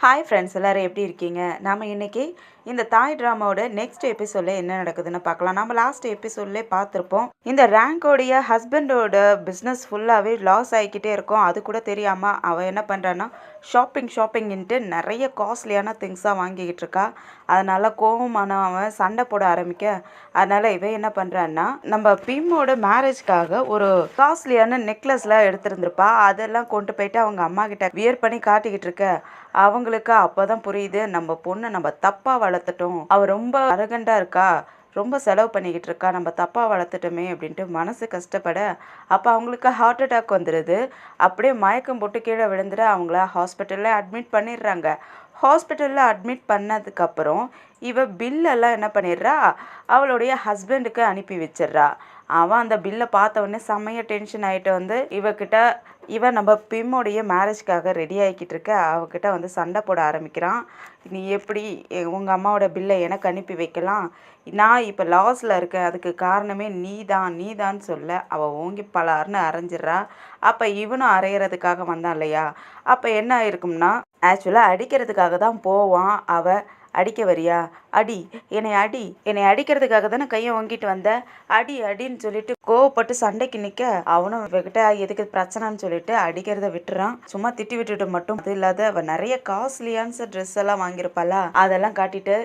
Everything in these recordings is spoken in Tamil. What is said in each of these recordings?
ஹாய் ஃப்ரெண்ட்ஸ் எல்லாரும் எப்படி இருக்கீங்க? நாம இன்னைக்கு இந்த தாய் ட்ராமாவோட நெக்ஸ்ட் எபிசோட்ல என்ன நடக்குதுன்னு பார்க்கலாம். நம்ம லாஸ்ட் எபிசோட்லேயே பார்த்துருப்போம். இந்த ரேங்கோடைய ஹஸ்பண்டோட பிஸ்னஸ் ஃபுல்லாகவே லாஸ் ஆகிக்கிட்டே இருக்கும். அது கூட தெரியாமல் அவள் என்ன பண்ணுறான்னா ஷாப்பிங்ன்ட்டு நிறைய காஸ்ட்லியான திங்ஸாக வாங்கிக்கிட்டு இருக்கா. அதனால் கோவமான அவன் சண்டை போட ஆரம்பிக்க, அதனால் இவன் என்ன பண்ணுறான்னா நம்ம பிம்மோட மேரேஜ்க்காக ஒரு காஸ்ட்லியான நெக்லஸ்லாம் எடுத்துருந்துருப்பா. அதெல்லாம் கொண்டு போயிட்டு அவங்க அம்மா கிட்ட வியர் பண்ணி காட்டிக்கிட்டு இருக்க. அவங்களுக்கு அப்பதான் புரியுது, நம்ம பொண்ணு நம்ம தப்பா வளர்த்துட்டோம், அவ ரொம்ப அரகண்டா இருக்கா, ரொம்ப செலவு பண்ணிக்கிட்டு இருக்கா, நம்ம தப்பா வளர்த்துட்டோமே அப்படின்ட்டு மனசு கஷ்டப்பட, அப்போ அவங்களுக்கு ஹார்ட் அட்டாக் வந்துடுது. அப்படியே மயக்கம் போட்டு கீழே விழுந்துட அவங்கள ஹாஸ்பிட்டலில் அட்மிட் பண்ணிடுறாங்க. ஹாஸ்பிட்டலில் அட்மிட் பண்ணதுக்கப்புறம் இவ பில்லெல்லாம் என்ன பண்ணிடுறா, அவளுடைய ஹஸ்பண்டுக்கு அனுப்பி வச்சிடுறா. அவன் அந்த பில்லை பார்த்த உடனே செம்மைய டென்ஷன் ஆகிட்டு வந்து இவன் நம்ம பிம்முடைய மேரேஜ்க்காக ரெடி ஆகிக்கிட்டு இருக்க அவகிட்ட வந்து சண்டை போட ஆரம்பிக்கிறான். நீ எப்படி உங்கள் அம்மாவோட பில்லை எனக்கு அனுப்பி வைக்கலாம், நான் இப்போ லாஸில் இருக்கேன், அதுக்கு காரணமே நீதான் சொல்ல அவள் ஓங்கி பலார்னு அரைஞ்சிட்றா. அப்போ இவனும் அரைகிறதுக்காக வந்தான் இல்லையா, அப்போ என்ன ஆயிருக்கும்னா ஆக்சுவலாக அடிக்கிறதுக்காக தான் போவான். அவள் அடிக்க வரியா, அடி என்னை அடிக்கிறதுக்காக தானே கையை வாங்கிட்டு வந்த, அடின்னு சொல்லிட்டு கோவப்பட்டு சண்டைக்கு நிற்க, அவனும் இவகிட்ட எதுக்கு பிரச்சனைன்னு சொல்லிட்டு அடிக்கிறத விட்டுறான். சும்மா திட்டி விட்டுட்டு மட்டும் அது இல்லாத அவ நிறைய காஸ்ட்லியான ட்ரெஸ் எல்லாம் வாங்கியிருப்பாளா, அதெல்லாம் காட்டிட்டு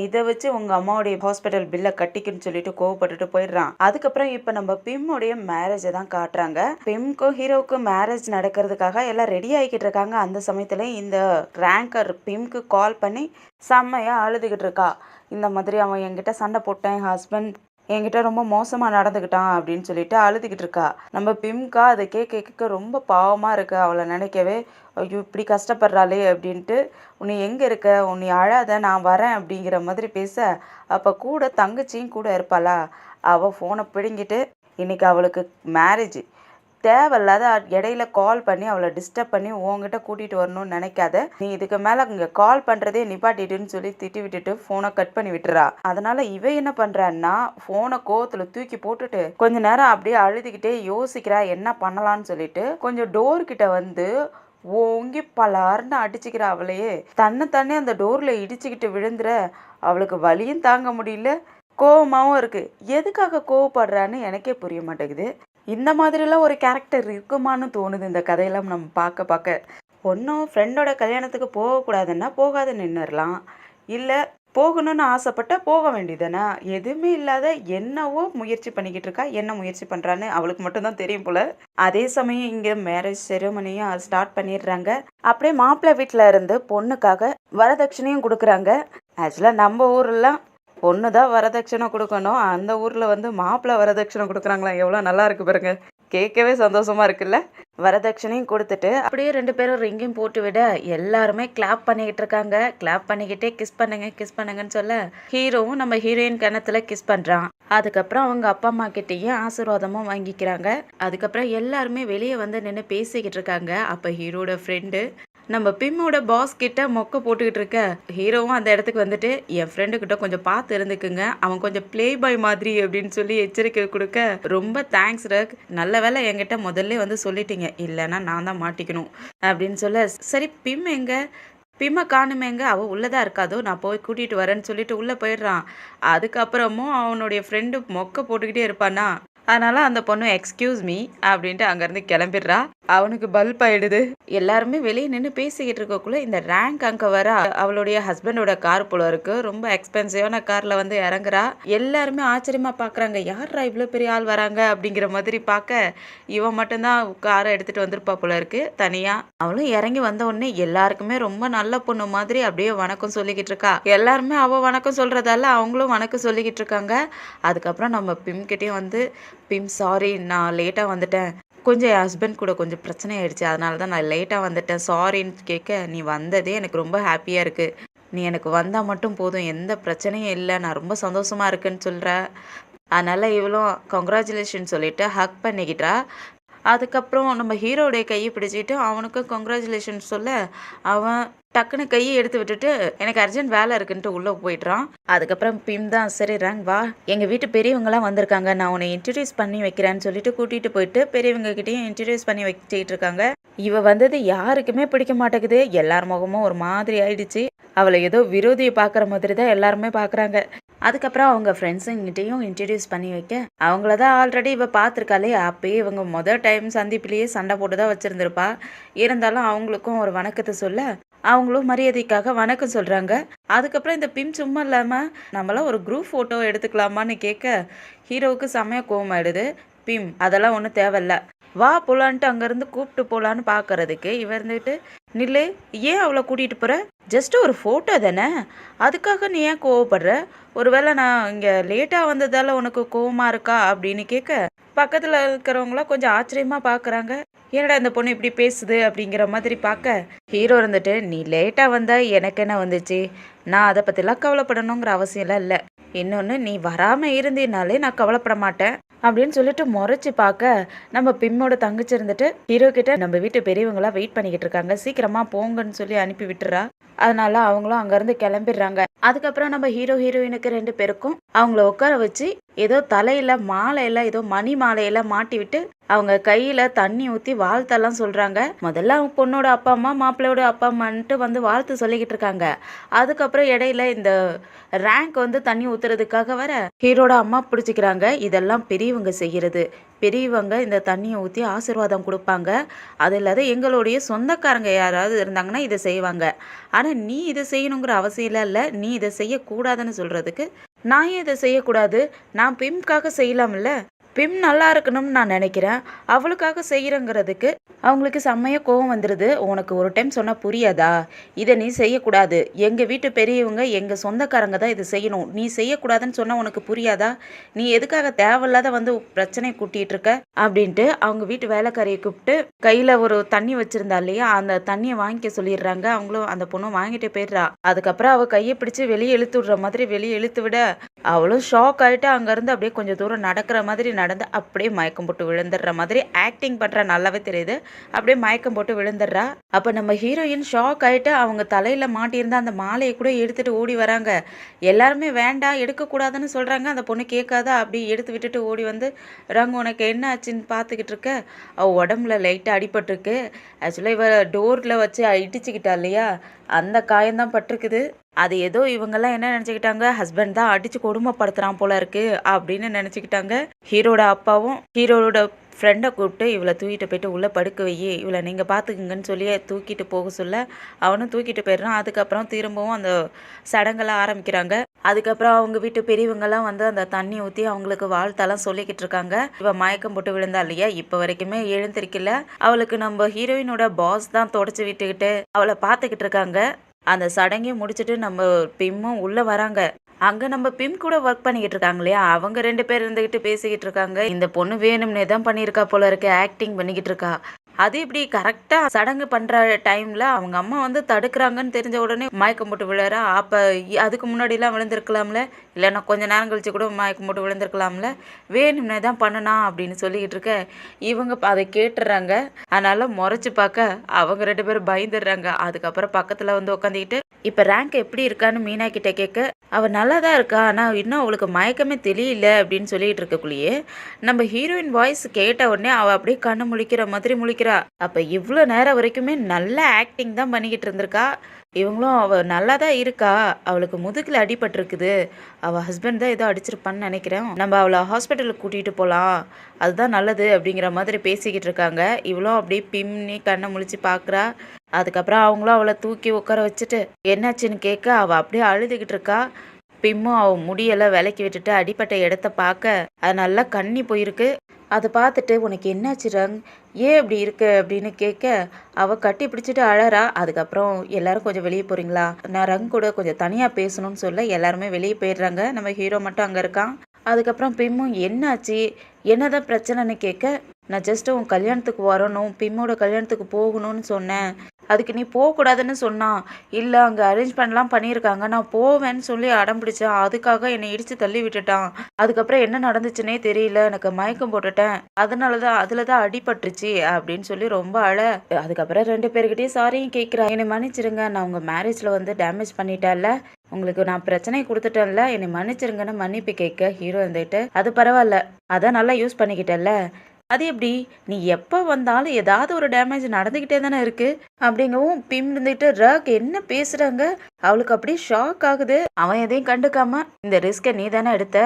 இதை வச்சு உங்க அம்மாவுடைய ஹாஸ்பிட்டல் பில்லை கட்டிக்குன்னு சொல்லிட்டு கோவப்பட்டுட்டு போயிடுறான். அதுக்கப்புறம் இப்ப நம்ம பிம்முடைய மேரேஜை தான் காட்டுறாங்க. பிம்க்கும் ஹீரோவுக்கும் மேரேஜ் நடக்கிறதுக்காக எல்லாம் ரெடி ஆகிக்கிட்டு இருக்காங்க. அந்த சமயத்துல இந்த ரேங்கர் பிம்க்கு கால் பண்ணி செம்மையா அழுதுகிட்டு இருக்கா. இந்த மாதிரி அவன் என்கிட்ட சண்டை போட்டேன், என் ஹஸ்பண்ட் என்கிட்ட ரொம்ப மோசமாக நடந்துக்கிட்டான் அப்படின்னு சொல்லிட்டு அழுதுகிட்டு இருக்கா. நம்ம பிம்கா அதை கேட்க ரொம்ப பாவமாக இருக்கு. அவளை நினைக்கவே ஐயோ இப்படி கஷ்டப்படுறாளே அப்படின்ட்டு, உன்னை எங்கே இருக்க, உன்னை அழாத நான் வரேன் அப்படிங்கிற மாதிரி பேச, அப்போ கூட தங்கச்சியும் கூட இருப்பாளா, அவள் ஃபோனை பிடுங்கிட்டு இன்னைக்கு அவளுக்கு மேரேஜ், தேவையில்லாத இடையில கால் பண்ணி அவளை டிஸ்டர்ப் பண்ணி உங்ககிட்ட கூட்டிகிட்டு வரணும்னு நினைக்காத, நீ இதுக்கு மேலே இங்கே கால் பண்ணுறதே நிப்பாட்டிட்டுன்னு சொல்லி திட்டி விட்டுட்டு ஃபோனை கட் பண்ணி விட்டுறா. அதனால இவ என்ன பண்ணுறான்னா ஃபோனை கோவத்தில் தூக்கி போட்டுட்டு கொஞ்ச நேரம் அப்படியே அழுதுகிட்டே யோசிக்கிறா என்ன பண்ணலான்னு சொல்லிட்டு கொஞ்சம் டோர் கிட்ட வந்து ஓங்கி பலார்னு அடிச்சுக்கிறா. அவளையே தன்னை அந்த டோரில் இடிச்சுக்கிட்டு விழுந்துற. அவளுக்கு வலியும் தாங்க முடியல, கோவமாகவும் இருக்கு. எதுக்காக கோவப்படுறான்னு எனக்கே புரிய மாட்டேங்குது. இந்த மாதிரிலாம் ஒரு கேரக்டர் இருக்குமான்னு தோணுது இந்த கதையெல்லாம் நம்ம பார்க்க. ஒன்றும் ஃப்ரெண்டோட கல்யாணத்துக்கு போகக்கூடாதுன்னா போகாத நின்றுடலாம், இல்லை போகணும்னு ஆசைப்பட்ட போக வேண்டியதுதானே. எதுவுமே இல்லாத என்னவோ முயற்சி பண்ணிக்கிட்டு இருக்கா. என்ன முயற்சி பண்ணுறான்னு அவளுக்கு மட்டும்தான் தெரியும் போல. அதே சமயம் இங்கே மேரேஜ் செரிமனியும் ஸ்டார்ட் பண்ணிடுறாங்க. அப்படியே மாப்பிள்ளை வீட்டில் இருந்து பொண்ணுக்காக வரதட்சணையும் கொடுக்குறாங்க. ஆக்சுவலாக நம்ம ஊரெல்லாம் பொண்ணு தான் வரதட்சணை கொடுக்கணும், அந்த ஊரில் வந்து மாப்பிள்ளை வரதட்சணை கொடுக்குறாங்களா, எவ்வளோ நல்லா இருக்கு பாருங்க, கேட்கவே சந்தோஷமா இருக்குல்ல. வரதட்சணையும் கொடுத்துட்டு அப்படியே ரெண்டு பேரும் ரிங்கையும் போட்டு விட எல்லாருமே கிளாப் பண்ணிக்கிட்டு இருக்காங்க. கிளாப் பண்ணிக்கிட்டே கிஸ் பண்ணுங்கன்னு சொல்ல ஹீரோவும் நம்ம ஹீரோயின் கணத்துல கிஸ் பண்றான். அதுக்கப்புறம் அவங்க அப்பா அம்மா கிட்டேயும் ஆசீர்வாதமும் வாங்கிக்கிறாங்க. அதுக்கப்புறம் எல்லாருமே வெளியே வந்து நின்று பேசிக்கிட்டு இருக்காங்க. அப்போ ஹீரோட ஃப்ரெண்டு நம்ம பிம்மோட பாஸ் கிட்ட மொக்க போட்டுக்கிட்டு இருக்க, ஹீரோவும் அந்த இடத்துக்கு வந்துட்டு என் ஃப்ரெண்டு கிட்ட கொஞ்சம் பார்த்து இருந்துக்குங்க, அவன் கொஞ்சம் ப்ளே பாய் மாதிரி அப்படின்னு சொல்லி எச்சரிக்கை கொடுக்க, ரொம்ப தேங்க்ஸ் ரக், நல்ல வேலை என்கிட்ட முதல்ல வந்து சொல்லிட்டீங்க, இல்லைன்னா நான் தான் மாட்டிக்கணும் அப்படின்னு சொல்ல, சரி பிம் எங்க, பிம்மை காணுமேங்க, அவள் உள்ளதா இருக்காதோ, நான் போய் கூட்டிகிட்டு வரேன்னு சொல்லிட்டு உள்ளே போயிடுறான். அதுக்கப்புறமும் அவனுடைய ஃப்ரெண்டு மொக்க போட்டுக்கிட்டே இருப்பானா, அதனால அந்த பொண்ணு எக்ஸ்கியூஸ் மீ அப்படின்ட்டு அங்கேருந்து கிளம்பிடுறா. அவனுக்கு பல்ப் ஆயிடுது. எல்லாருமே வெளியே நின்று பேசிக்கிட்டு இருக்கக்குள்ள இந்த ரேங்க் அங்கே வர அவளுடைய ஹஸ்பண்டோட கார் போல இருக்கு. ரொம்ப எக்ஸ்பென்சிவான கார்ல வந்து இறங்குறா. எல்லாருமே ஆச்சரியமா பார்க்குறாங்க, யாரா இவ்வளோ பெரிய ஆள் வராங்க அப்படிங்கிற மாதிரி பார்க்க, இவன் மட்டும்தான் காரை எடுத்துட்டு வந்திருப்பா போல இருக்கு தனியா. அவளும் இறங்கி வந்த உடனே எல்லாருக்குமே ரொம்ப நல்ல பொண்ணு மாதிரி அப்படியே வணக்கம் சொல்லிக்கிட்டு இருக்கா. எல்லாருமே அவள் வணக்கம் சொல்றதால அவங்களும் வணக்கம் சொல்லிக்கிட்டு இருக்காங்க. அதுக்கப்புறம் நம்ம பிம் கிட்டேயும் வந்து, பிம் சாரி நான் லேட்டாக வந்துட்டேன், கொஞ்சம் என் ஹஸ்பண்ட் கூட கொஞ்சம் பிரச்சனை ஆயிடுச்சு, அதனால தான் நான் லேட்டாக வந்துட்டேன் சாரின்னு கேட்க, நீ வந்ததே எனக்கு ரொம்ப ஹாப்பியாக இருக்குது, நீ எனக்கு வந்தால் மட்டும் போதும், எந்த பிரச்சனையும் இல்லை, நான் ரொம்ப சந்தோஷமாக இருக்குன்னு சொல்கிற. அதனால் இவளும் கங்க்ராச்சுலேஷன் சொல்லிவிட்டு ஹக் பண்ணிக்கிட்டா. அதுக்கப்புறம் நம்ம ஹீரோடைய கையை பிடிச்சிட்டு அவனுக்கு கங்க்ராச்சுலேஷன் சொல்ல, அவன் டக்குன்னு கையை எடுத்து விட்டுட்டு எனக்கு அர்ஜென்ட் வேலை இருக்குன்ட்டு உள்ளே போயிடுறான். அதுக்கப்புறம் பிம் தான் சரி ரங் வா, எங்கள் வீட்டு பெரியவங்களாம் வந்திருக்காங்க, நான் உன்னை இன்ட்ரடியூஸ் பண்ணி வைக்கிறேன்னு சொல்லிட்டு கூட்டிகிட்டு போயிட்டு பெரியவங்க கிட்டேயும் இன்ட்ரடியூஸ் பண்ணி வச்சுட்டு இருக்காங்க. இவ வந்தது யாருக்குமே பிடிக்க மாட்டேங்குது. எல்லார் முகமும் ஒரு மாதிரி ஆயிடுச்சு. அவளை ஏதோ விரோதியை பார்க்குற மாதிரி தான் எல்லாருமே பார்க்குறாங்க. அதுக்கப்புறம் அவங்க ஃப்ரெண்ட்ஸுங்கிட்டையும் இன்ட்ரடியூஸ் பண்ணி வைக்க அவங்கள தான் ஆல்ரெடி இவ பார்த்துருக்காளே. அப்பயே இவங்க மொதல் டைம் சந்திப்பிலேயே சண்டை போட்டு தான் வச்சுருந்துருப்பா. இருந்தாலும் அவங்களுக்கும் ஒரு வணக்கத்தை சொல்ல அவங்களும் மரியாதைக்காக வணக்கம் சொல்கிறாங்க. அதுக்கப்புறம் இந்த பிம் சும்மா இல்லாமல் நம்மளாம் ஒரு குரூப் ஃபோட்டோ எடுத்துக்கலாமான்னு கேட்க ஹீரோவுக்கு செம்மையா கோவம் ஆயிடுது. பிம் அதெல்லாம் ஒன்றும் தேவையில்ல, வா போலான்ட்டு அங்கேருந்து கூப்பிட்டு போகலான்னு பார்க்கறதுக்கு இவ இருந்துட்டு நில்லு, ஏன் அவளை கூட்டிகிட்டு போகிற, ஜஸ்ட் ஒரு ஃபோட்டோ தானே, அதுக்காக நீ ஏன் கோவப்படுற, ஒருவேளை நான் இங்கே லேட்டாக வந்ததால் உனக்கு கோவமாக இருக்கா அப்படின்னு கேட்க பக்கத்தில் இருக்கிறவங்களாம் கொஞ்சம் ஆச்சரியமாக பார்க்குறாங்க. என்னடா இந்த பொண்ணு இப்படி பேசுது அப்படிங்கிற மாதிரி பார்க்க ஹீரோ இருந்துட்டு நீ லேட்டாக வந்தால் எனக்கு என்ன வந்துச்சு, நான் அதை பற்றிலாம் கவலைப்படணுங்கிற அவசியம்லாம் இல்லை, இன்னொன்று நீ வராமல் இருந்தீனாலே நான் கவலைப்பட மாட்டேன் அப்படின்னு சொல்லிட்டு முறைச்சி பார்க்க நம்ம பிம்மோட தங்கச்சி இருந்துட்டு ஹீரோ கிட்ட நம்ம வீட்டு பெரியவங்களாம் வெயிட் பண்ணிக்கிட்டு இருக்காங்க, சீக்கிரமா போங்கன்னு சொல்லி அனுப்பி விட்டுறா. அதனால அவங்களும் அங்கேருந்து கிளம்பிடுறாங்க. அதுக்கப்புறம் நம்ம ஹீரோ ஹீரோயினுக்கு 2 பேருக்கும் அவங்கள உட்கார வச்சு ஏதோ தலையில மாலையெல்லாம் ஏதோ மணி மாலையெல்லாம் மாட்டி விட்டு அவங்க கையில தண்ணி ஊற்றி வாழ்த்தெல்லாம் சொல்றாங்க. முதல்ல அவங்க பொண்ணோட அப்பா அம்மா மாப்பிள்ளையோட அப்பா அம்மான்ட்டு வந்து வாழ்த்து சொல்லிக்கிட்டு இருக்காங்க. அதுக்கப்புறம் இடையில இந்த ரேங்க் வந்து தண்ணி ஊத்துறதுக்காக வர ஹீரோட அம்மா பிடிச்சிக்கிறாங்க. இதெல்லாம் பெரியவங்க செய்யறது, பெரியவங்க இந்த தண்ணியை ஊற்றி ஆசீர்வாதம் கொடுப்பாங்க, அது இல்லாத எங்களுடைய சொந்தக்காரங்க யாராவது இருந்தாங்கன்னா இதை செய்வாங்க, ஆனால் நீ இதை செய்யணுங்கிற அவசியம் இல்லை, நீ இதை செய்யக்கூடாதுன்னு சொல்கிறதுக்கு நான் ஏன் இதை செய்யக்கூடாது, நான் பிம்காக செய்யலாம்ல, பிம் நல்லா இருக்கணும்னு நான் நினைக்கிறேன், அவளுக்காக செய்கிறேங்கிறதுக்கு அவங்களுக்கு செம்மையாக கோவம் வந்துடுது. உனக்கு ஒரு டைம் சொன்னால் புரியாதா, இதை நீ செய்யக்கூடாது, எங்கள் வீட்டு பெரியவங்க எங்கள் சொந்தக்காரங்க தான் இதை செய்யணும், நீ செய்யக்கூடாதுன்னு சொன்னால் உனக்கு புரியாதா, நீ எதுக்காக தேவையில்லாத வந்து பிரச்சனை கூட்டிகிட்டு இருக்க அப்படின்ட்டு அவங்க வீட்டு வேலைக்காரியை கூப்பிட்டு கையில் ஒரு தண்ணி வச்சுருந்தா இல்லையா, அந்த தண்ணியை வாங்கிக்க சொல்லிடுறாங்க. அவங்களும் அந்த பொண்ணும் வாங்கிட்டு போயிடுறா. அதுக்கப்புறம் அவள் கையை பிடிச்சி வெளியே இழுத்து விடுற மாதிரி வெளியே இழுத்து விட அவளும் ஷாக் ஆகிட்டு அங்கேருந்து அப்படியே கொஞ்சம் தூரம் நடக்கிற மாதிரி நடந்து அப்படியே மயக்கம் போட்டு விழுந்துடுற மாதிரி ஆக்டிங் பண்ணுறா, நல்லாவே தெரியுது. அப்படியே மயக்கம் போட்டு விழுந்துடுறா. அப்போ நம்ம ஹீரோயின் ஷாக் ஆகிட்டு அவங்க தலையில் மாட்டியிருந்த அந்த மாலையை கூட எடுத்துகிட்டு ஓடி வராங்க. எல்லாருமே வேண்டாம் எடுக்கக்கூடாதுன்னு சொல்கிறாங்க. அந்த பொண்ணு கேட்காத அப்படி எடுத்து விட்டுட்டு ஓடி வந்து ரங் உனக்கு என்ன ஆச்சுன்னு பார்த்துக்கிட்டு இருக்க, அவள் உடம்புல லைட்டாக அடிபட்டிருக்கு. ஆக்சுவலாக இவ டோரில் வச்சு இடிச்சுக்கிட்டா இல்லையா, அந்த காயம்தான் பட்டிருக்குது. அது ஏதோ இவங்கெல்லாம் என்ன நினச்சிக்கிட்டாங்க, ஹஸ்பண்ட் தான் அடித்து கொடுமைப்படுத்துகிறான் போல இருக்கு அப்படின்னு நினச்சிக்கிட்டாங்க. ஹீரோட அப்பாவும் ஹீரோட ஃப்ரெண்டை கூப்பிட்டு இவளை தூக்கிட்டு போயிட்டு உள்ளே படுக்க வையே, இவளை நீங்கள் பார்த்துக்குங்கன்னு சொல்லி தூக்கிட்டு போக சொல்ல அவனும் தூக்கிட்டு போயிடுறான். அதுக்கப்புறம் திரும்பவும் அந்த சடங்கெல்லாம் ஆரம்பிக்கிறாங்க. அதுக்கப்புறம் அவங்க வீட்டு பெரியவங்கெல்லாம் வந்து அந்த தண்ணி ஊற்றி அவங்களுக்கு வாழ்த்தெல்லாம் சொல்லிக்கிட்டு இருக்காங்க. இவன் மயக்கம் போட்டு விழுந்தா இல்லையா, இப்போ வரைக்குமே எழுந்திருக்கல. அவளுக்கு நம்ம ஹீரோயினோட பாஸ் தான் தொடச்சி விட்டுக்கிட்டு அவளை பார்த்துக்கிட்டு இருக்காங்க. அந்த சடங்கையும் முடிச்சுட்டு நம்ம பிம்மும் உள்ளே வராங்க. அங்கே நம்ம பிம் கூட ஒர்க் பண்ணிக்கிட்டு இருக்காங்க இல்லையா, அவங்க 2 பேர் இருந்துக்கிட்டு பேசிக்கிட்டு இருக்காங்க. இந்த பொண்ணு வேணும்னே தான் பண்ணியிருக்கா போல இருக்கு, ஆக்டிங் பண்ணிக்கிட்டு இருக்கா. அது இப்படி கரெக்டாக சடங்கு பண்ணுற டைமில் அவங்க அம்மா வந்து தடுக்கிறாங்கன்னு தெரிஞ்ச உடனே மயக்கம் போட்டு விழுறா. அப்போ அதுக்கு முன்னாடிலாம் விழுந்திருக்கலாம்ல, இல்லைன்னா கொஞ்சம் நேரம் கழிச்சு கூட மயக்கம் போட்டு விழுந்திருக்கலாம்ல, வேணும்னே தான் பண்ணனா அப்படின்னு சொல்லிக்கிட்டு இருக்க இவங்க அதை கேட்டுடுறாங்க. அதனால் முறைச்சி பார்க்க அவங்க 2 பேரும் பயந்துடுறாங்க. அதுக்கப்புறம் பக்கத்தில் வந்து உட்காந்துக்கிட்டு இப்போ ரேங்க் எப்படி இருக்கான்னு மீனா கிட்ட கேட்க அவள் நல்லா தான் இருக்கா, ஆனால் இன்னும் அவளுக்கு மயக்கமே தெரியல அப்படின்னு சொல்லிட்டு இருக்கக்குள்ளேயே நம்ம ஹீரோயின் வாய்ஸ் கேட்ட உடனே அவள் அப்படியே கண்ணு முழிக்கிற மாதிரி முழிக்கிறா. அப்போ இவ்வளோ நேரம் வரைக்குமே நல்ல ஆக்டிங் தான் பண்ணிக்கிட்டு இருந்திருக்கா. இவங்களும் அவள் நல்லா தான் இருக்கா, அவளுக்கு முதுகில் அடிபட்டிருக்குது, அவள் ஹஸ்பண்ட் தான் ஏதோ அடிச்சிருப்பான்னு நினைக்கிறேன், நம்ம அவளை ஹாஸ்பிட்டலுக்கு கூட்டிகிட்டு போகலாம், அதுதான் நல்லது அப்படிங்கிற மாதிரி பேசிக்கிட்டு இருக்காங்க. இவளும் அப்படியே பின்னி கண்ணை முழிச்சு பார்க்குறா. அதுக்கப்புறம் அவங்களும் அவளை தூக்கி உட்கார வச்சுட்டு என்னாச்சுன்னு கேட்க அவள் அப்படியே அழுதுகிட்டு இருக்கா. பிம்மும் அவள் முடியெல்லாம் விலக்கி விட்டுட்டு அடிப்பட்ட இடத்த பார்க்க அது நல்லா கண்ணி போயிருக்கு. அதை பார்த்துட்டு உனக்கு என்னாச்சு ரங், ஏன் இப்படி இருக்கு அப்படின்னு கேட்க அவள் கட்டி பிடிச்சிட்டு அழறா. அதுக்கப்புறம் எல்லாரும் கொஞ்சம் வெளியே போகிறீங்களா, நான் ரங் கூட கொஞ்சம் தனியாக பேசணும்னு சொல்ல எல்லாருமே வெளியே போயிடுறாங்க. நம்ம ஹீரோ மட்டும் அங்கே இருக்கான். அதுக்கப்புறம் பிம்மும் என்னாச்சு என்னதான் பிரச்சனைன்னு கேட்க நான் ஜஸ்ட்டு உன் கல்யாணத்துக்கு வரணும், பிம்மோட கல்யாணத்துக்கு போகணும்னு சொன்னேன், அதுக்கு நீ போகக்கூடாதுன்னு சொன்னான். இல்லை அங்கே அரேஞ்ச்மெண்ட்லாம் பண்ணியிருக்காங்க, நான் போவேன்னு சொல்லி அடம் பிடிச்சேன். அதுக்காக என்னை இடித்து தள்ளி விட்டுட்டான். அதுக்கப்புறம் என்ன நடந்துச்சுன்னே தெரியல, எனக்கு மயக்கம் போட்டுட்டேன், அதனால தான் அதில் தான் அடிபட்டுருச்சு அப்படின்னு சொல்லி ரொம்ப அதுக்கப்புறம் 2 பேர்கிட்டயும் சாரியும் கேட்குறா. என்னை மன்னிச்சிருங்க, நான் உங்கள் மேரேஜில் வந்து டேமேஜ் பண்ணிட்டேன்ல, உங்களுக்கு நான் பிரச்சனை கொடுத்துட்டேன்ல, என்னை மன்னிச்சிருங்கன்னு மன்னிப்பு கேட்க ஹீரோ இருந்துட்டு, அது பரவாயில்ல, அதான் நல்லா யூஸ் பண்ணிக்கிட்டேன்ல, அது எப்படி நீ எப்போ வந்தாலும் ஏதாவது ஒரு டேமேஜ் நடந்துக்கிட்டே தானே இருக்கு அப்படிங்கவும் பிம் இருந்துட்டு ரக் என்ன பேசுறாங்க. அவளுக்கு அப்படியே ஷாக் ஆகுது. அவன் எதையும் கண்டுக்காம இந்த ரிஸ்கை நீ தானே எடுத்த,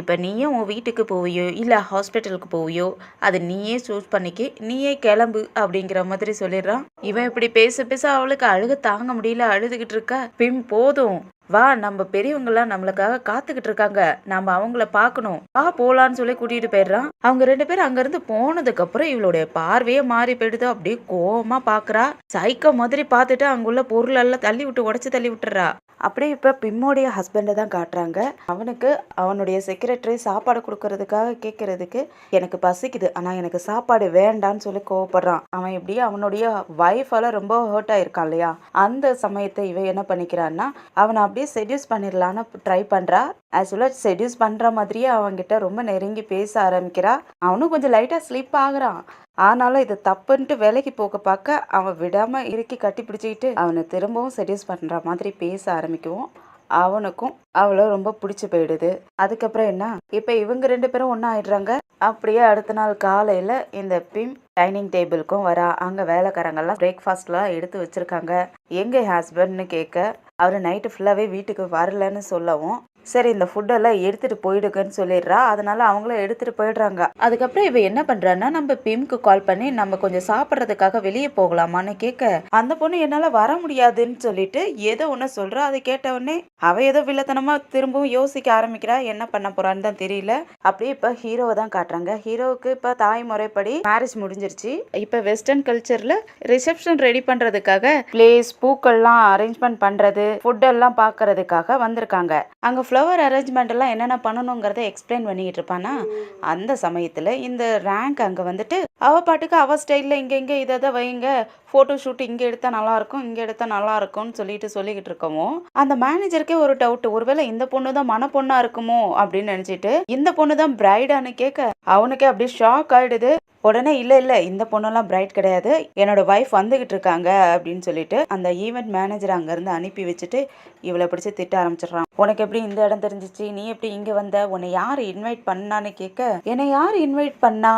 இப்போ நீயும் உன் வீட்டுக்கு போவியோ இல்லை ஹாஸ்பிட்டலுக்கு போவியோ அது நீயே சூஸ் பண்ணிக்கி, நீயே கிளம்பு அப்படிங்கிற மாதிரி சொல்லிடுறான். இவன் இப்படி பேச பேச அவளுக்கு அழுக தாங்க முடியல, அழுதுகிட்டு இருக்கா. பிம் போதும் வா, நம்ம பெரியவங்களாம் நம்மளுக்காக காத்துக்கிட்டு இருக்காங்க, நம்ம அவங்கள பார்க்கணும், வா போலான்னு சொல்லி கூட்டிட்டு போயிடுறான். அவங்க 2 பேரும் அங்கிருந்து போனதுக்கு அப்புறம் இவளுடைய பார்வையே மாறி போயிடுது. அப்படியே கோவமா பாக்குறா. சைக்கோ மாதிரி பார்த்துட்டு அங்குள்ள பொருள் எல்லாம் தள்ளி விட்டு உடச்சு தள்ளி விட்டுறா. அப்படியே இப்போ பிம்மோடைய ஹஸ்பண்டை தான் காட்டுறாங்க. அவனுக்கு அவனுடைய செக்ரட்டரி சாப்பாடு கொடுக்கறதுக்காக கேட்கறதுக்கு, எனக்கு பசிக்குது ஆனால் எனக்கு சாப்பாடு வேண்டான்னு சொல்லி கோவப்படுறான். அவன் இப்படி அவனுடைய வைஃபால ரொம்ப ஹர்ட் ஆயிருக்கான் இல்லையா, அந்த சமயத்தை இவன் என்ன பண்ணிக்கிறான்னா அவனை அப்படியே செடியூஸ் பண்ணிடலான்னு ட்ரை பண்ணுறா. ஆக்சுவலாக செடியூஸ் பண்ணுற மாதிரியே அவன்கிட்ட ரொம்ப நெருங்கி பேச ஆரம்பிக்கிறா. அவனும் கொஞ்சம் லைட்டாக ஸ்லிப் ஆகுறான். ஆனாலும் இது தப்புன்ட்டு வேலைக்கு போக பார்க்க அவன் விடாமல் இறுக்கி கட்டி பிடிச்சிக்கிட்டு அவனை திரும்பவும் செடியூஸ் பண்ணுற மாதிரி பேச ஆரம்பிக்கவும் அவனுக்கும் அவளை ரொம்ப பிடிச்சி போயிடுது. அதுக்கப்புறம் என்ன, இப்போ இவங்க 2 பேரும் ஒன்றா ஆயிடுறாங்க. அப்படியே அடுத்த நாள் காலையில் இந்த பிம் டைனிங் டேபிளுக்கும் வரா. அங்கே வேலைக்காரங்கெல்லாம் பிரேக்ஃபாஸ்ட்லாம் எடுத்து வச்சுருக்காங்க. எங்கே ஹஸ்பண்ட்னு கேட்க அவர் நைட்டு ஃபுல்லாகவே வீட்டுக்கு வரலன்னு சொல்லவும், சரி இந்த ஃபுட்டெல்லாம் எடுத்துகிட்டு போயிடுங்கன்னு சொல்லிடுறா. அதனால அவங்களும் எடுத்துகிட்டு போயிடுறாங்க. அதுக்கப்புறம் இவ என்ன பண்ணுறான்னா நம்ம பிம்க்கு கால் பண்ணி நம்ம கொஞ்சம் சாப்பிட்றதுக்காக வெளியே போகலாமான்னு கேட்க, அந்த பொண்ணு என்னால் வர முடியாதுன்னு சொல்லிட்டு ஏதோ ஒன்று சொல்கிறா. அதை கேட்டவுடனே அவள் ஏதோ வில்லத்தனமாக திரும்பவும் யோசிக்க ஆரம்பிக்கிறா. என்ன பண்ண போகிறான்னு தான் தெரியல. அப்படியே இப்போ ஹீரோவை தான் காட்டுறாங்க. ஹீரோவுக்கு இப்போ தாய் முறைப்படி மேரேஜ் முடிஞ்சிருச்சு. இப்போ வெஸ்டர்ன் கல்ச்சரில் ரிசப்ஷன் ரெடி பண்ணுறதுக்காக பிளேஸ் பூக்கள்லாம் அரேஞ்ச்மெண்ட் பண்ணுறது, ஃபுட்டெல்லாம் பார்க்கறதுக்காக வந்திருக்காங்க. அங்கே ஃப்ளவர் அரேஞ்ச்மெண்ட் எல்லாம் என்னென்ன பண்ணணுங்கிறத எக்ஸ்பிளைன் பண்ணிக்கிட்டு இருப்பானா, அந்த சமயத்தில் இந்த ரேங்க் அங்கே வந்துட்டு அவள் பாட்டுக்கு அவள் ஸ்டைலில் இங்கே இதை வைங்க, ஃபோட்டோ ஷூட் இங்கே எடுத்தால் நல்லாயிருக்கும், இங்கே எடுத்தால் நல்லாயிருக்கும்னு சொல்லிக்கிட்டு இருக்கவும் அந்த மேனேஜருக்கே ஒரு டவுட், ஒருவேளை இந்த பொண்ணு தான் மன பொண்ணா இருக்குமோ அப்படின்னு நினச்சிட்டு இந்த பொண்ணு தான் பிரைடான்னு கேட்க அவனுக்கே அப்படியே ஷாக் ஆகிடுது. உடனே இல்லை இந்த பொண்ணெல்லாம் பிரைட் கிடையாது, என்னோட ஒய்ஃப் வந்துகிட்டு இருக்காங்க அப்படின்னு சொல்லிட்டு அந்த ஈவெண்ட் மேனேஜர் அங்கேருந்து அனுப்பி வச்சுட்டு இவளை பிடிச்சி திட்ட ஆரம்பிச்சிடுறான். உனக்கு எப்படி இந்த இடம் தெரிஞ்சிச்சு, நீ எப்படி இங்கே வந்த, உன்னை யார் இன்வைட் பண்ணான்னு கேட்க, என்னை யார் இன்வைட் பண்ணா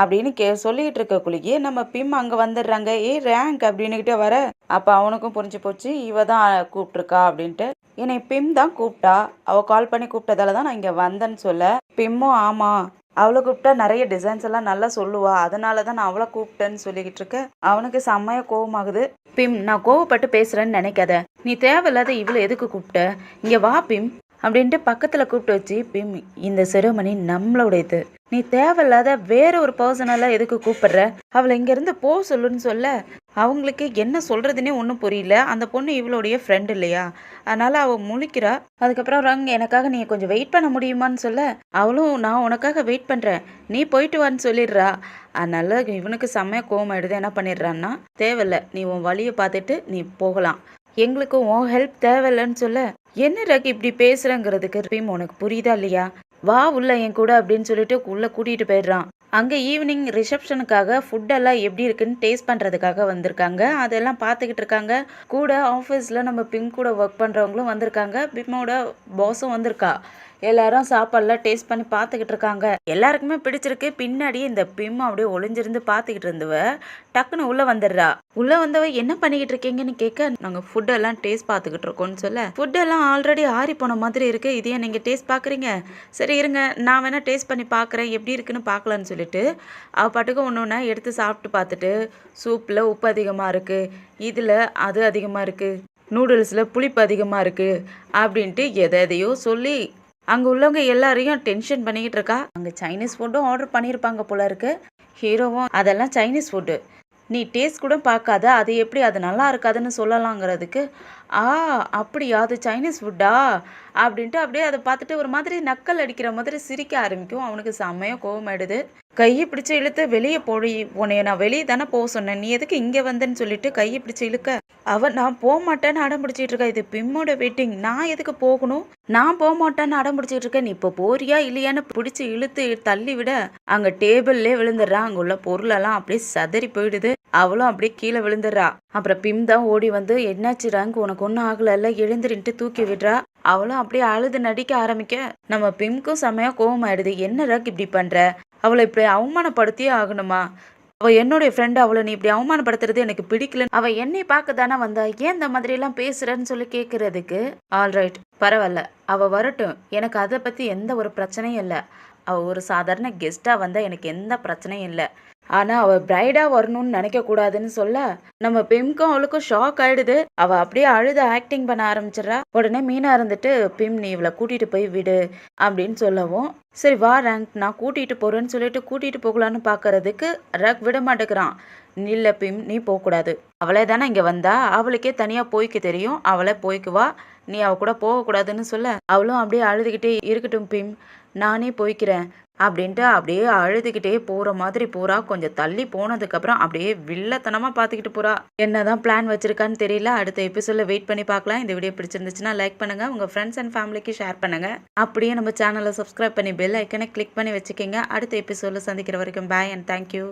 அப்படின்னு சொல்லிட்டு இருக்க குளிக்கே நம்ம பிம் அங்கே வந்துடுறாங்க. ரேங்க் அப்படின்னுக்கிட்டே வர அப்போ அவனுக்கும் புரிஞ்சு போச்சு இவ தான் கூப்பிட்டுருக்கா அப்படின்ட்டு. என்னை பிம் தான் கூப்பிட்டா, அவள் கால் பண்ணி கூப்பிட்டதால தான் நான் இங்கே வந்தேன்னு சொல்ல, பிம்மும் ஆமாம் அவளை கூப்பிட்டா நிறைய டிசைன்ஸ் எல்லாம் நல்லா சொல்லுவா, அதனால தான் நான் அவளை கூப்பிட்டேன்னு சொல்லிக்கிட்டு இருக்கேன். அவனுக்கு செம்மையா கோவமாகுது. பிம், நான் கோவப்பட்டு பேசுறேன்னு நினைக்காத, நீ தேவையில்லாத இவளை எதுக்கு கூப்பிட்ட, இங்கே வா பிம் அப்படின்ட்டு பக்கத்தில் கூப்பிட்டு வச்சு, பிம் இந்த செரமனி நம்மளோடையது, நீ தேவையில்லாத வேற ஒரு பர்சனெல்லாம் எதுக்கு கூப்பிடுற, அவளை இங்கேருந்து போ சொல்லுன்னு சொல்ல அவங்களுக்கு என்ன சொல்கிறதுனே ஒன்றும் புரியல. அந்த பொண்ணு இவளுடைய ஃப்ரெண்ட் இல்லையா, அதனால் அவள் முழிக்கிறா. அதுக்கப்புறம் ரங் எனக்காக நீ கொஞ்சம் வெயிட் பண்ண முடியுமான்னு சொல்ல அவளும் நான் உனக்காக வெயிட் பண்ணுறேன், நீ போயிட்டு வான்னு சொல்லிடுறா. அதனால் இவனுக்கு செம்மையாக கோவம் எடுத்து என்ன பண்ணிடுறான்னா, தேவையில்ல நீ உன் வழியை பார்த்துட்டு நீ போகலாம், எங்களுக்கு உன் ஹெல்ப் தேவையில்லைன்னு சொல்ல, என்ன ரக் இப்படி பேசுகிறங்கிறதுக்கு பிம் உனக்கு புரியுதா இல்லையா, வா உள்ள என் கூட அப்படின்னு சொல்லிட்டு உள்ளே கூட்டிகிட்டு போயிடுறான். அங்கே ஈவினிங் ரிசப்ஷனுக்காக ஃபுட்டெல்லாம் எப்படி இருக்குன்னு டேஸ்ட் பண்ணுறதுக்காக வந்திருக்காங்க. அதெல்லாம் பார்த்துக்கிட்டு இருக்காங்க. கூட ஆஃபீஸில் நம்ம பிம் கூட ஒர்க் பண்ணுறவங்களும் வந்திருக்காங்க. பிம்மோட பாஸும் வந்திருக்கா. எல்லாரும் சாப்பாடுலாம் டேஸ்ட் பண்ணி பார்த்துக்கிட்டு இருக்காங்க. எல்லாருக்குமே பிடிச்சிருக்கு. பின்னாடியே இந்த பிம் அப்படியே ஒளிஞ்சிருந்து பார்த்துக்கிட்டு இருந்தவ டக்குன்னு உள்ளே வந்துடுறா. உள்ளே வந்தவ என்ன பண்ணிக்கிட்டு இருக்கீங்கன்னு கேட்க, நாங்கள் ஃபுட்டெல்லாம் டேஸ்ட் பார்த்துக்கிட்டு இருக்கோம்னு சொல்ல, ஃபுட்டெல்லாம் ஆல்ரெடி ஆறி போன மாதிரி இருக்குது, இதையே நீங்கள் டேஸ்ட் பார்க்குறீங்க, சரி இருங்க நான் வேணால் டேஸ்ட் பண்ணி பார்க்குறேன் எப்படி இருக்குன்னு பார்க்கலான்னு சொல்லிட்டு அவள் பாட்டுக்கு ஒன்று ஒன்றா எடுத்து சாப்பிட்டு பார்த்துட்டு, சூப்பில் உப்பு அதிகமாக இருக்குது, இதில் அது அதிகமாக இருக்குது, நூடுல்ஸில் புளிப்பு அதிகமாக இருக்குது அப்படின்ட்டு எதையோ சொல்லி அங்கே உள்ளவங்க எல்லாரையும் டென்ஷன் பண்ணிக்கிட்டு இருக்கா. அங்கே சைனீஸ் ஃபுட்டும் ஆர்டர் பண்ணியிருப்பாங்க போல இருக்கு. ஹீரோவும் அதெல்லாம் சைனீஸ் ஃபுட்டு, நீ டேஸ்ட் கூட பார்க்காத, அது எப்படி அது நல்லா இருக்காதுன்னு சொல்லலாங்கிறதுக்கு, அப்படியா அது சைனீஸ் ஃபுட்டா அப்படின்ட்டு அப்படியே அதை பார்த்துட்டு ஒரு மாதிரி நக்கல் அடிக்கிற மாதிரி சிரிக்க ஆரம்பிக்கும். அவனுக்கு செம்மையா கோவமாயிடுது. கைய பிடிச்சு இழுத்து வெளிய போடி, உன்னைய நான் வெளிய தானே போ சொன்னேன். நீ எதுக்கு இங்க வந்தேன்னு சொல்லிட்டு கைய பிடிச்சு இழுக்க, அவ நான் போமாட்டேன்னு அடம் பிடிச்சிட்டு இருக்கா. இது பிம்மோட வெட்டிங். நான் எதுக்கு போகணும்? நான் போமாட்டேன்னு அடம் பிடிச்சிட்டு இருக்கேன். நீ இப்போ போறியா இல்லையான்னு பிடிச்சு இழுத்து தள்ளி விட, அங்க டேபிள்லே விழுந்துடுறா. அங்க உள்ள பொருளெல்லாம் அப்படியே சதறி போயிடுது. அவளும் அப்படியே கீழே விழுந்துடுறா. அப்புறம் பிம் தான் ஓடி வந்து, என்னாச்சு ரேங்க், உனக்கு ஒன்றும் ஆகலைல்ல, எழுந்திரின்ட்டு தூக்கி விடுறா. அவளும் அப்படியே அழுது நடிக்க ஆரம்பிக்க, நம்ம பிம்க்கும் செம்மையா கோவமாயிடுது. என்ன ரேங்க் இப்படி பண்ற? அவளை இப்படி அவமானப்படுத்தியே ஆகணுமா? அவ என்னுடைய ஃப்ரெண்டு, அவளை நீ இப்படி அவமானப்படுத்துறது எனக்கு பிடிக்கல. அவ என்னை பார்க்க தானே வந்தா, ஏன் இந்த மாதிரி எல்லாம் பேசுறன்னு சொல்லி கேட்கறதுக்கு, ஆல்ரைட் பரவாயில்ல, அவ வரட்டும், எனக்கு அதை பத்தி எந்த ஒரு பிரச்சனையும் இல்லை. அவ ஒரு சாதாரண கெஸ்டா வந்தா எனக்கு எந்த பிரச்சனையும் இல்லை. ஆனா அவ பிரைடா வரணும்னு நினைக்க கூடாதுன்னு சொல்ல, நம்ம பிம்க்கும் அவளுக்கும் ஷாக் ஆயிடுது. அவ அப்படியே அழுது ஆக்டிங் பண்ண ஆரம்பிச்சிடறா. உடனே மீனா இருந்துட்டு, பிம் நீ இவளை கூட்டிட்டு போய் விடு அப்படின்னு சொல்லவும், சரி வா ரேங்க், நான் கூட்டிட்டு போறேன்னு சொல்லிட்டு கூட்டிட்டு போகலான்னு பாக்குறதுக்கு ரேக் விட மாட்டேங்கிறான். இல்ல பிம், நீ போகக்கூடாது. அவளே தானே இங்க வந்தா, அவளுக்கே தனியா போய்க்க தெரியும், அவளே போய்க்குவா, நீ அவ கூட போகக்கூடாதுன்னு சொல்ல, அவளும் அப்படியே அழுதுகிட்டே, இருக்கட்டும் பிம், நானே போய்க்கிறேன் அப்படின்ட்டு அப்படியே அழுதுகிட்டே போற மாதிரி போறா. கொஞ்சம் தள்ளி போனதுக்கு அப்புறம் அப்படியே வில்லத்தனமா பார்த்துக்கிட்டு போறா. என்னதான் பிளான் வச்சிருக்கான்னு தெரியல. அடுத்த எபிசோட்ல வெயிட் பண்ணி பார்க்கலாம். இந்த வீடியோ பிடிச்சிருந்துச்சுன்னா லைக் பண்ணுங்க, உங்க ஃப்ரெண்ட்ஸ் அண்ட் ஃபேமிலிக்கு ஷேர் பண்ணுங்க. அப்படியே நம்ம சேனலை சப்ஸ்கிரைப் பண்ணி பெல் ஐக்கனை கிளிக் பண்ணி வச்சுக்கோங்க. அடுத்த எபிசோட்ல சந்திக்கிற வரைக்கும் பாய் அண்ட் தேங்க்யூ.